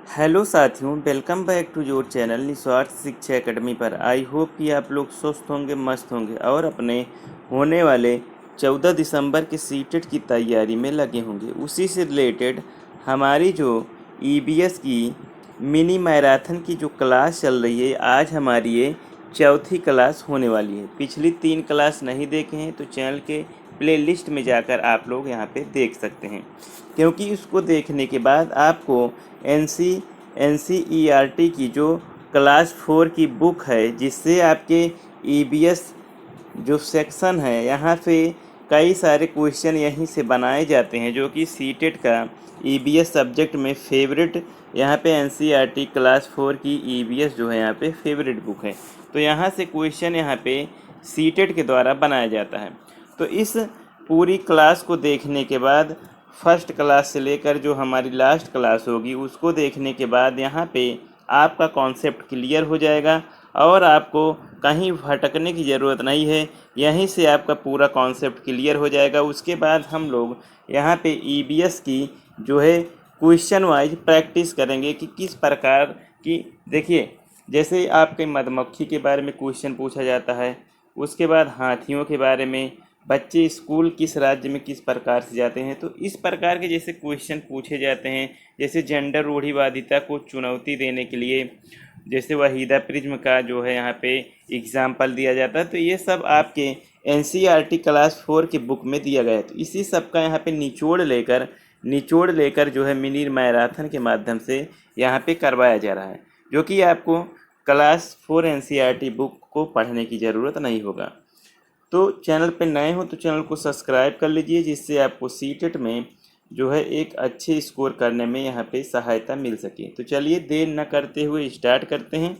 Hello साथियों, welcome back to your channel Niswarth Shiksha academy पर। I hope कि आप लोग स्वस्थ होंगे, मस्त होंगे और अपने होने वाले 14 दिसंबर के सीटेट की तैयारी में लगे होंगे। उसी से रिलेटेड हमारी जो ईबीएस की मिनी मैराथन की जो क्लास चल रही है, आज हमारी ये चौथी क्लास होने वाली है। पिछली 3 क्लास नहीं देखे हैं तो चैनल के प्लेलिस्ट में जाकर आप लोग यहाँ पे देख सकते हैं, क्योंकि उसको देखने के बाद आपको एनसीईआरटी की जो क्लास 4 की बुक है, जिससे आपके ईबीएस जो सेक्शन है यहाँ पे कई सारे क्वेश्चन यहीं से बनाए जाते हैं, जो कि सीटेट का ईबीएस सब्जेक्ट में फेवरेट, यहाँ पे एनसीईआरटी क्लास 4 की ईबीएस जो है यहाँ पे फेवरेट बुक है। तो यहाँ से क्वेश्चन यहाँ पे सीटेट के द्वारा बनाया जाता है। तो इस पूरी क्लास को देखने के बाद फर्स्ट क्लास से लेकर जो हमारी लास्ट क्लास होगी उसको देखने के बाद यहाँ पे आपका कॉन्सेप्ट क्लियर हो जाएगा और आपको कहीं भटकने की ज़रूरत नहीं है। यहीं से आपका पूरा कॉन्सेप्ट क्लियर हो जाएगा। उसके बाद हम लोग यहाँ पे ईबीएस की जो है क्वेश्चन वाइज प्रैक्टिस करेंगे कि किस प्रकार की, देखिए जैसे आपके मधुमक्खी के बारे में क्वेश्चन पूछा जाता है, उसके बाद हाथियों के बारे में, बच्चे स्कूल किस राज्य में किस प्रकार से जाते हैं, तो इस प्रकार के जैसे क्वेश्चन पूछे जाते हैं। जैसे जेंडर रूढ़िवादिता को चुनौती देने के लिए जैसे वहीदा प्रिज्म का जो है यहाँ पे एग्जाम्पल दिया जाता है, तो ये सब आपके एनसीईआरटी क्लास 4 की बुक में दिया गया है। तो इसी सब का यहाँ पे निचोड़ लेकर जो है मिनी मैराथन के माध्यम से यहाँ पे करवाया जा रहा है, जो कि आपको क्लास 4 एनसीईआरटी बुक को पढ़ने की ज़रूरत नहीं होगा। तो चैनल पे नए हो तो चैनल को सब्सक्राइब कर लीजिए, जिससे आपको सीटेट में जो है एक अच्छे स्कोर करने में यहाँ पे सहायता मिल सके। तो चलिए देर न करते हुए स्टार्ट करते हैं।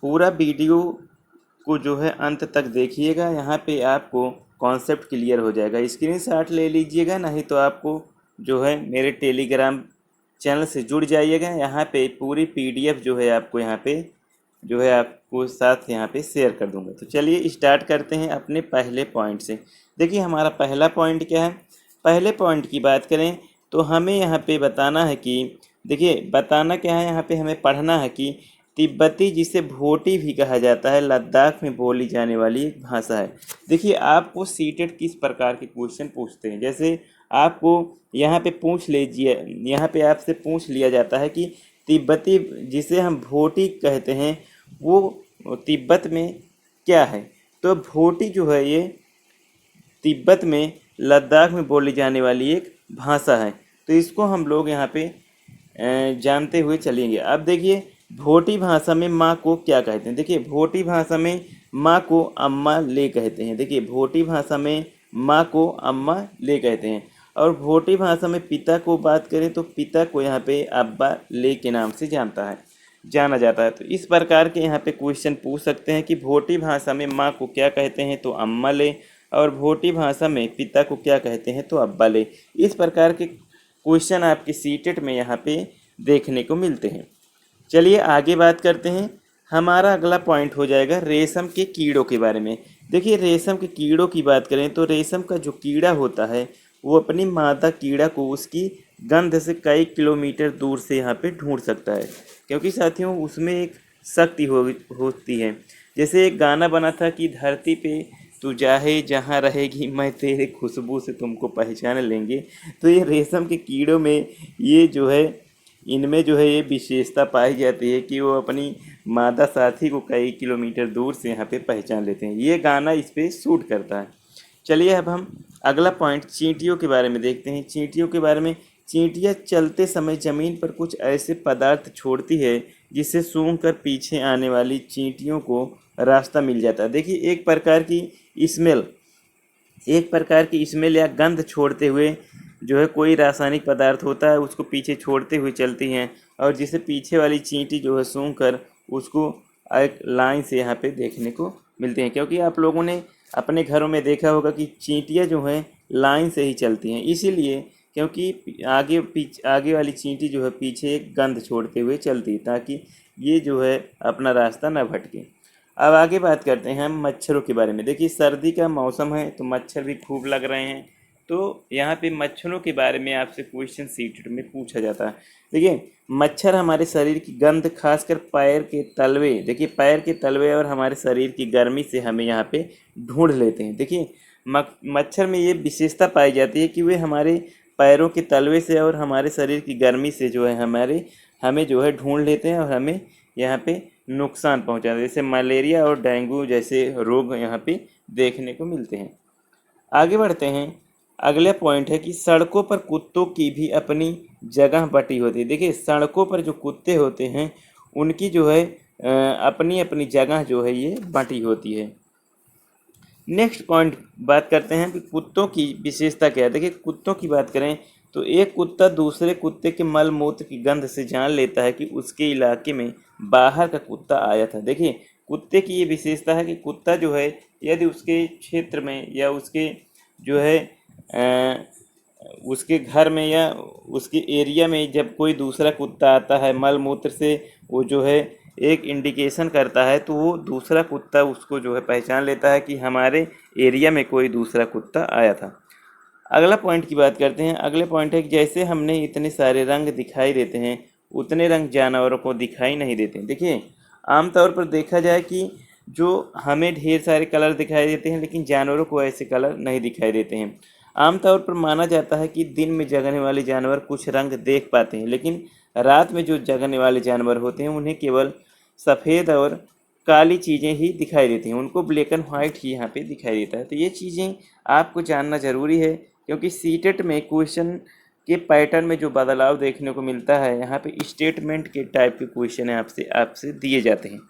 पूरा वीडियो को जो है अंत तक देखिएगा, यहाँ पे आपको कॉन्सेप्ट क्लियर हो जाएगा। स्क्रीनशॉट ले लीजिएगा, नहीं तो आपको जो है मेरे टेलीग्राम चैनल से जुड़ जाइएगा। यहाँ पे पूरी पीडीएफ जो है आपको यहाँ पे जो है आपको साथ यहाँ पे शेयर कर दूंगा। तो चलिए स्टार्ट करते हैं अपने पहले पॉइंट से। देखिए हमारा पहला पॉइंट क्या है। पहले पॉइंट की बात करें तो हमें यहाँ पे बताना है कि, देखिए बताना क्या है, यहाँ पे हमें पढ़ना है कि तिब्बती, जिसे भोटी भी कहा जाता है, लद्दाख में बोली जाने वाली एक भाषा है। देखिए आपको सीटेट किस प्रकार के क्वेश्चन पूछते हैं, जैसे आपको यहाँ पे पूछ लीजिए, यहाँ पे आपसे पूछ लिया जाता है कि तिब्बती, जिसे हम भोटी कहते हैं, वो तिब्बत में क्या है। तो भोटी जो है ये तिब्बत में लद्दाख में बोली जाने वाली एक भाषा है। तो इसको हम लोग यहाँ पे जानते हुए चलेंगे। अब देखिए भोटी भाषा में माँ को क्या कहते हैं। देखिए भोटी भाषा में माँ को अम्मा ले कहते हैं। देखिए भोटी भाषा में माँ को अम्मा ले कहते हैं। और भोटी भाषा में पिता को बात करें तो पिता को यहाँ पे अब्बा ले के नाम से जाना जाता है। तो इस प्रकार के यहाँ पे क्वेश्चन पूछ सकते हैं कि भोटी भाषा में माँ को क्या कहते हैं तो अम्मा ले, और भोटी भाषा में पिता को क्या कहते हैं तो अब्बा ले। इस प्रकार के क्वेश्चन आपके सीटेट में यहाँ पे देखने को मिलते हैं। चलिए आगे बात करते हैं। हमारा अगला पॉइंट हो जाएगा रेशम के कीड़ों के बारे में। देखिए रेशम के कीड़ों की बात करें तो रेशम का जो कीड़ा होता है वो अपनी मादा कीड़ा को उसकी गंध से कई किलोमीटर दूर से यहाँ पे ढूंढ सकता है, क्योंकि साथियों उसमें एक शक्ति होती है। जैसे एक गाना बना था कि धरती पे तू चाहे जहाँ रहेगी मैं तेरे खुशबू से तुमको पहचान लेंगे। तो ये रेशम के कीड़ों में ये जो है, इनमें जो है ये विशेषता पाई जाती है कि वो अपनी मादा साथी को कई किलोमीटर दूर से यहाँ पे पहचान लेते हैं। ये गाना इस पे सूट करता है। चलिए अब हम अगला पॉइंट चींटियों के बारे में देखते हैं। चींटियों के बारे में, चींटियाँ चलते समय ज़मीन पर कुछ ऐसे पदार्थ छोड़ती है जिससे सूंघ कर पीछे आने वाली चींटियों को रास्ता मिल जाता है। देखिए एक प्रकार की स्मेल या गंध छोड़ते हुए जो है कोई रासायनिक पदार्थ होता है, उसको पीछे छोड़ते हुए चलती हैं, और जिसे पीछे वाली चींटी जो है सूंघ कर उसको एक लाइन से यहाँ पे देखने को मिलते हैं। क्योंकि आप लोगों ने अपने घरों में देखा होगा कि चींटियाँ जो हैं लाइन से ही चलती हैं, इसीलिए क्योंकि आगे वाली चींटी जो है पीछे एक गंध छोड़ते हुए चलती है, ताकि ये जो है अपना रास्ता न भटके। अब आगे बात करते हैं हम मच्छरों के बारे में। देखिए सर्दी का मौसम है तो मच्छर भी खूब लग रहे हैं। तो यहाँ पे मच्छरों के बारे में आपसे क्वेश्चन सीटेड में पूछा जाता है। देखिए, मच्छर हमारे शरीर की गंध, खासकर पैर के तलवे, देखिए पैर के तलवे और हमारे शरीर की गर्मी से हमें यहाँ पे ढूंढ लेते हैं। देखिए, मच्छर में ये विशेषता पाई जाती है कि वे हमारे पैरों के तलवे से और हमारे शरीर की गर्मी से जो है हमें जो है ढूंढ लेते हैं और हमें यहाँ पे नुकसान पहुँचाते हैं। जैसे मलेरिया और डेंगू जैसे रोग यहाँ पे देखने को मिलते हैं। आगे बढ़ते हैं। अगला पॉइंट है कि सड़कों पर कुत्तों की भी अपनी जगह बटी होती है। देखिए, सड़कों पर जो कुत्ते होते हैं उनकी जो है अपनी अपनी जगह जो है ये बटी होती है। नेक्स्ट पॉइंट बात करते हैं कि कुत्तों की विशेषता क्या है। देखिए, कुत्तों की बात करें तो एक कुत्ता दूसरे कुत्ते के मल मूत्र की गंध से जान लेता है कि उसके इलाके में बाहर का कुत्ता आया था। देखिए, कुत्ते की ये विशेषता है कि कुत्ता जो है यदि उसके क्षेत्र में या उसके जो है उसके घर में या उसके एरिया में जब कोई दूसरा कुत्ता आता है मल मूत्र से, वो जो है एक इंडिकेशन करता है, तो वो दूसरा कुत्ता उसको जो है पहचान लेता है कि हमारे एरिया में कोई दूसरा कुत्ता आया था। अगला पॉइंट की बात करते हैं। अगले पॉइंट है कि जैसे हमने इतने सारे रंग दिखाई देते हैं उतने रंग जानवरों को दिखाई नहीं देते। देखिए, आमतौर पर देखा जाए कि जो हमें ढेर सारे कलर दिखाई देते हैं लेकिन जानवरों को ऐसे कलर नहीं दिखाई देते हैं। आमतौर पर माना जाता है कि दिन में जगने वाले जानवर कुछ रंग देख पाते हैं, लेकिन रात में जो जगने वाले जानवर होते हैं उन्हें केवल सफ़ेद और काली चीज़ें ही दिखाई देती हैं, उनको ब्लैक एंड वाइट ही यहाँ पे दिखाई देता है। तो ये चीज़ें आपको जानना ज़रूरी है, क्योंकि सीटेट में क्वेश्चन के पैटर्न में जो बदलाव देखने को मिलता है, यहाँ पे स्टेटमेंट के टाइप के क्वेश्चन आपसे दिए जाते हैं।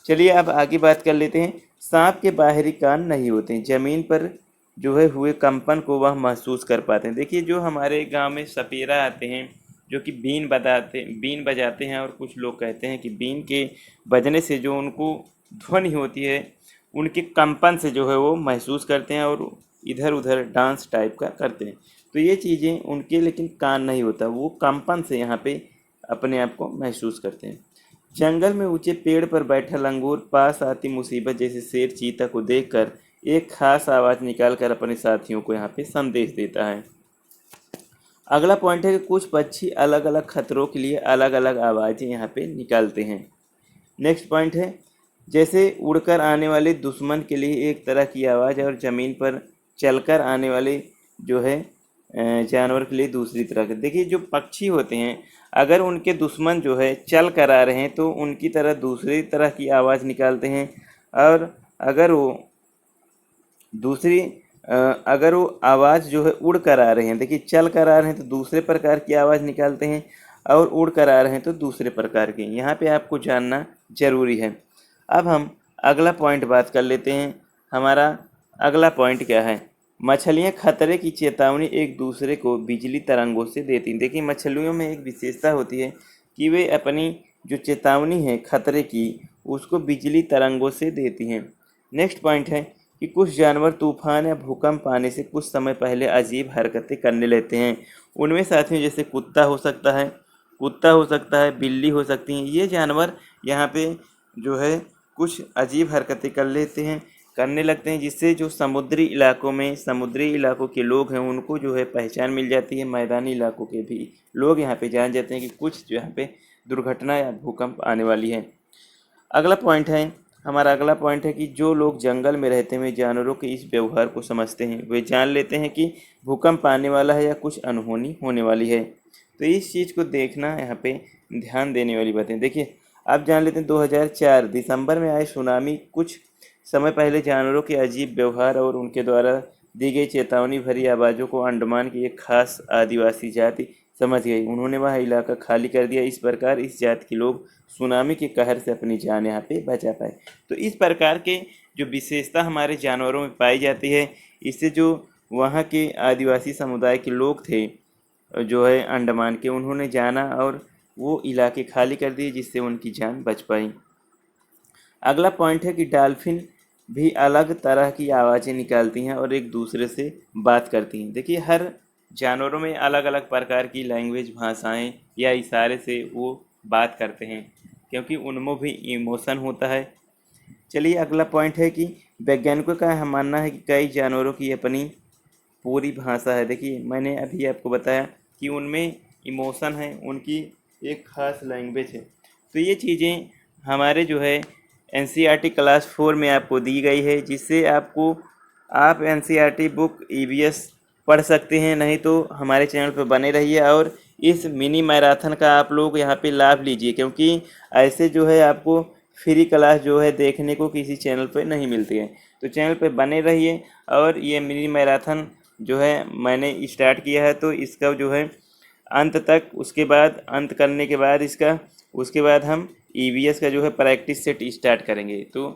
चलिए अब आगे बात कर लेते हैं। सांप के बाहरी कान नहीं होते हैं, ज़मीन पर जो है हुए कंपन को वह महसूस कर पाते हैं। देखिए, जो हमारे गांव में सपेरा आते हैं जो कि बीन बजाते हैं, और कुछ लोग कहते हैं कि बीन के बजने से जो उनको ध्वनि होती है उनके कंपन से जो है वो महसूस करते हैं और इधर उधर डांस टाइप का करते हैं। तो ये चीज़ें उनके लेकिन कान नहीं होता, वो कंपन से यहाँ पे अपने आप को महसूस करते हैं। जंगल में ऊंचे पेड़ पर बैठा लंगूर पास आती मुसीबत जैसे शेर चीता को देखकर एक खास आवाज़ निकालकर अपने साथियों को यहाँ पे संदेश देता है। अगला पॉइंट है कि कुछ पक्षी अलग अलग खतरों के लिए अलग अलग आवाज़ें यहाँ पे निकालते हैं। नेक्स्ट पॉइंट है, जैसे उड़कर आने वाले दुश्मन के लिए एक तरह की आवाज़ और ज़मीन पर चलकर आने वाले जो है जानवर के लिए दूसरी तरह के। देखिए, जो पक्षी होते हैं अगर उनके दुश्मन जो है चल कर आ रहे हैं तो उनकी तरह दूसरी तरह की आवाज़ निकालते हैं, और अगर वो आवाज़ जो है उड़ कर आ रहे हैं, देखिए चल कर आ रहे हैं तो दूसरे प्रकार की आवाज़ निकालते हैं, और उड़ कर आ रहे हैं तो दूसरे प्रकार की। यहाँ पे आपको जानना ज़रूरी है। अब हम अगला पॉइंट बात कर लेते हैं। हमारा अगला पॉइंट क्या है, मछलियाँ खतरे की चेतावनी एक दूसरे को बिजली तरंगों से देती हैं। देखिए, मछलियों में एक विशेषता होती है कि वे अपनी जो चेतावनी है खतरे की उसको बिजली तरंगों से देती हैं। नेक्स्ट पॉइंट है कि कुछ जानवर तूफान या भूकंप आने से कुछ समय पहले अजीब हरकतें करने लगते हैं। उनमें साथियों जैसे कुत्ता हो सकता है, बिल्ली हो सकती हैं। ये जानवर यहाँ पे जो है कुछ अजीब हरकतें करने लगते हैं, जिससे जो समुद्री इलाकों के लोग हैं उनको जो है पहचान मिल जाती है। मैदानी इलाकों के भी लोग यहाँ पे जान जाते हैं कि कुछ जो यहाँ पे दुर्घटना या भूकंप आने वाली है। हमारा अगला पॉइंट है कि जो लोग जंगल में रहते हुए जानवरों के इस व्यवहार को समझते हैं वे जान लेते हैं कि भूकंप आने वाला है या कुछ अनहोनी होने वाली है। तो इस चीज़ को देखना यहाँ पे ध्यान देने वाली बातें। देखिए, आप जान लेते हैं 2004 दिसंबर में आए सुनामी कुछ समय पहले जानवरों के अजीब व्यवहार और उनके द्वारा दी गई चेतावनी भरी आवाज़ों को अंडमान की एक खास आदिवासी जाति समझ गई। उन्होंने वह इलाका खाली कर दिया। इस प्रकार इस जाति के लोग सुनामी के कहर से अपनी जान यहाँ पे बचा पाए। तो इस प्रकार के जो विशेषता हमारे जानवरों में पाई जाती है, इससे जो वहाँ के आदिवासी समुदाय के लोग थे जो है अंडमान के, उन्होंने जाना और वो इलाके खाली कर दिए जिससे उनकी जान बच पाई। अगला पॉइंट है कि डॉल्फिन भी अलग तरह की आवाज़ें निकालती हैं और एक दूसरे से बात करती हैं। देखिए, हर जानवरों में अलग अलग प्रकार की लैंग्वेज, भाषाएं या इशारे से वो बात करते हैं, क्योंकि उनमें भी इमोशन होता है। चलिए अगला पॉइंट है कि वैज्ञानिकों का मानना है कि कई जानवरों की अपनी पूरी भाषा है। देखिए मैंने अभी आपको बताया कि उनमें इमोशन है, उनकी एक ख़ास लैंग्वेज है। तो ये चीज़ें हमारे जो है एनसीईआरटी क्लास 4 में आपको दी गई है, जिससे आपको आप एनसीईआरटी बुक ईवीएस पढ़ सकते हैं। नहीं तो हमारे चैनल पर बने रहिए और इस मिनी मैराथन का आप लोग यहाँ पे लाभ लीजिए, क्योंकि ऐसे जो है आपको फ्री क्लास जो है देखने को किसी चैनल पर नहीं मिलती है। तो चैनल पे बने रहिए। और ये मिनी मैराथन जो है मैंने स्टार्ट किया है, तो इसका जो है अंत तक, उसके बाद अंत करने के बाद इसका, उसके बाद हम ईवीएस का जो है प्रैक्टिस सेट स्टार्ट करेंगे। तो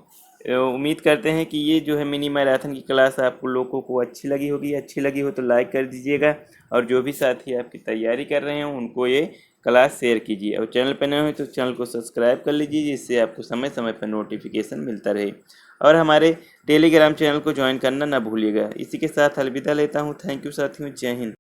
उम्मीद करते हैं कि ये जो है मिनी मैराथन की क्लास आपको लोगों को अच्छी लगी होगी। अच्छी लगी हो तो लाइक कर दीजिएगा, और जो भी साथी आपकी तैयारी कर रहे हैं उनको ये क्लास शेयर कीजिए। और चैनल पर नए हो तो चैनल को सब्सक्राइब कर लीजिए, जिससे आपको समय समय पर नोटिफिकेशन मिलता रहे। और हमारे टेलीग्राम चैनल को ज्वाइन करना ना भूलिएगा। इसी के साथ अलविदा लेता हूँ। थैंक यू साथियों, जय हिंद।